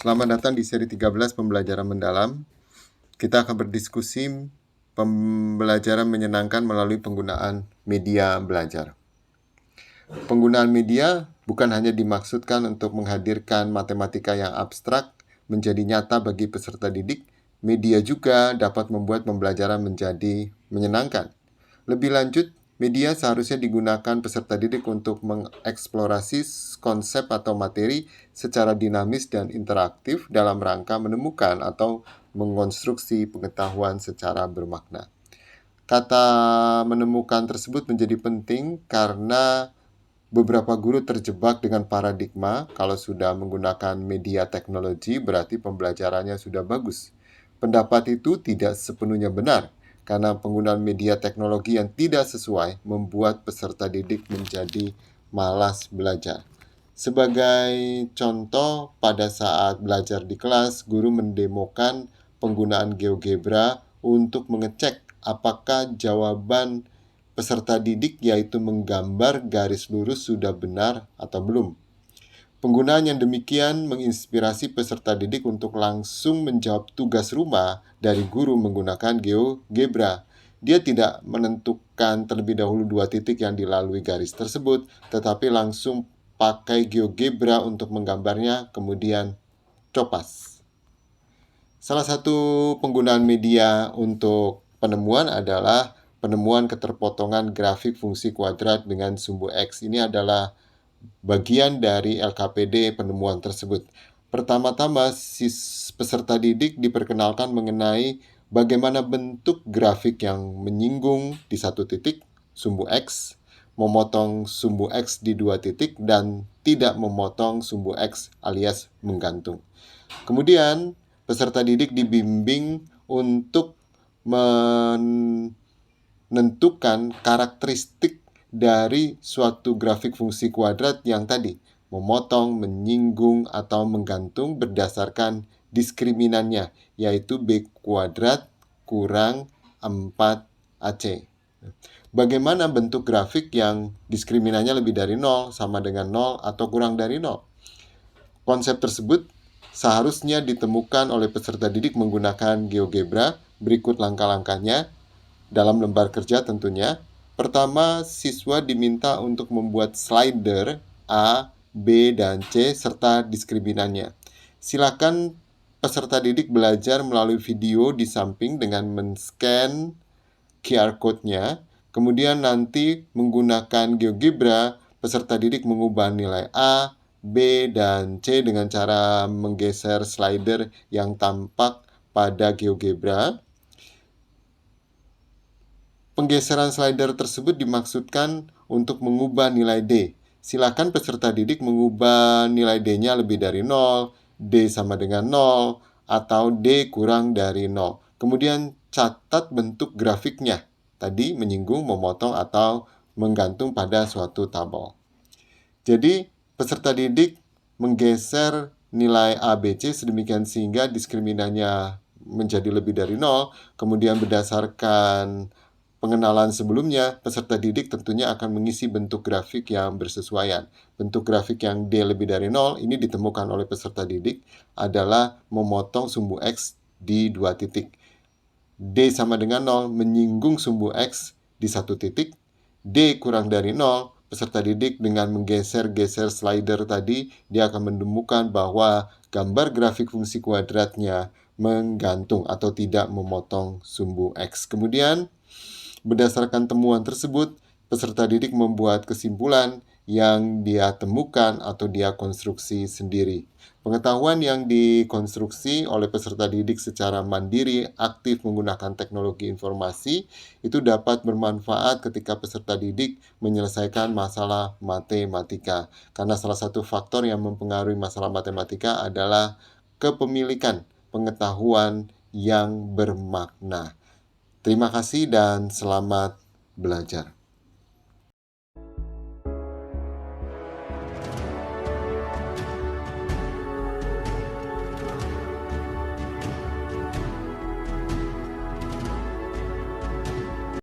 Selamat datang di seri 13 Pembelajaran Mendalam. Kita akan berdiskusi pembelajaran menyenangkan melalui penggunaan media belajar. Penggunaan media bukan hanya dimaksudkan untuk menghadirkan matematika yang abstrak menjadi nyata bagi peserta didik, media juga dapat membuat pembelajaran menjadi menyenangkan. Lebih lanjut, media seharusnya digunakan peserta didik untuk mengeksplorasi konsep atau materi secara dinamis dan interaktif dalam rangka menemukan atau mengonstruksi pengetahuan secara bermakna. Kata menemukan tersebut menjadi penting karena beberapa guru terjebak dengan paradigma kalau sudah menggunakan media teknologi berarti pembelajarannya sudah bagus. Pendapat itu tidak sepenuhnya benar, karena penggunaan media teknologi yang tidak sesuai membuat peserta didik menjadi malas belajar. Sebagai contoh, pada saat belajar di kelas, guru mendemokan penggunaan GeoGebra untuk mengecek apakah jawaban peserta didik, yaitu menggambar garis lurus, sudah benar atau belum. Penggunaan yang demikian menginspirasi peserta didik untuk langsung menjawab tugas rumah dari guru menggunakan GeoGebra. Dia tidak menentukan terlebih dahulu dua titik yang dilalui garis tersebut, tetapi langsung pakai GeoGebra untuk menggambarnya, kemudian copas. Salah satu penggunaan media untuk penemuan adalah penemuan keterpotongan grafik fungsi kuadrat dengan sumbu X. Ini adalah bagian dari LKPD penemuan tersebut. Pertama-tama, peserta didik diperkenalkan mengenai bagaimana bentuk grafik yang menyinggung di satu titik, sumbu X, memotong sumbu X di dua titik, dan tidak memotong sumbu X alias menggantung. Kemudian, peserta didik dibimbing untuk menentukan karakteristik dari suatu grafik fungsi kuadrat yang tadi, memotong, menyinggung, atau menggantung berdasarkan diskriminannya, yaitu B kuadrat kurang 4AC. Bagaimana bentuk grafik yang diskriminannya lebih dari 0, sama dengan 0, atau kurang dari 0? Konsep tersebut seharusnya ditemukan oleh peserta didik menggunakan GeoGebra. Berikut langkah-langkahnya dalam lembar kerja tentunya. Pertama, siswa diminta untuk membuat slider A, B, dan C serta diskriminannya. Silakan peserta didik belajar melalui video di samping dengan men-scan QR code-nya. Kemudian nanti menggunakan GeoGebra, peserta didik mengubah nilai A, B, dan C dengan cara menggeser slider yang tampak pada GeoGebra. Penggeseran slider tersebut dimaksudkan untuk mengubah nilai D. Silakan peserta didik mengubah nilai D-nya lebih dari 0, D sama dengan 0, atau D kurang dari 0. Kemudian catat bentuk grafiknya. Tadi menyinggung, memotong, atau menggantung pada suatu tabel. Jadi, peserta didik menggeser nilai A, B, C sedemikian sehingga diskriminannya menjadi lebih dari 0. Kemudian berdasarkan pengenalan sebelumnya, peserta didik tentunya akan mengisi bentuk grafik yang bersesuaian. Bentuk grafik yang D lebih dari 0 ini ditemukan oleh peserta didik adalah memotong sumbu X di dua titik. D sama dengan 0 menyinggung sumbu X di satu titik. D kurang dari 0, peserta didik dengan menggeser-geser slider tadi, dia akan menemukan bahwa gambar grafik fungsi kuadratnya menggantung atau tidak memotong sumbu X. Kemudian, berdasarkan temuan tersebut, peserta didik membuat kesimpulan yang dia temukan atau dia konstruksi sendiri. Pengetahuan yang dikonstruksi oleh peserta didik secara mandiri, aktif menggunakan teknologi informasi, itu dapat bermanfaat ketika peserta didik menyelesaikan masalah matematika. Karena salah satu faktor yang mempengaruhi masalah matematika adalah kepemilikan pengetahuan yang bermakna. Terima kasih dan selamat belajar.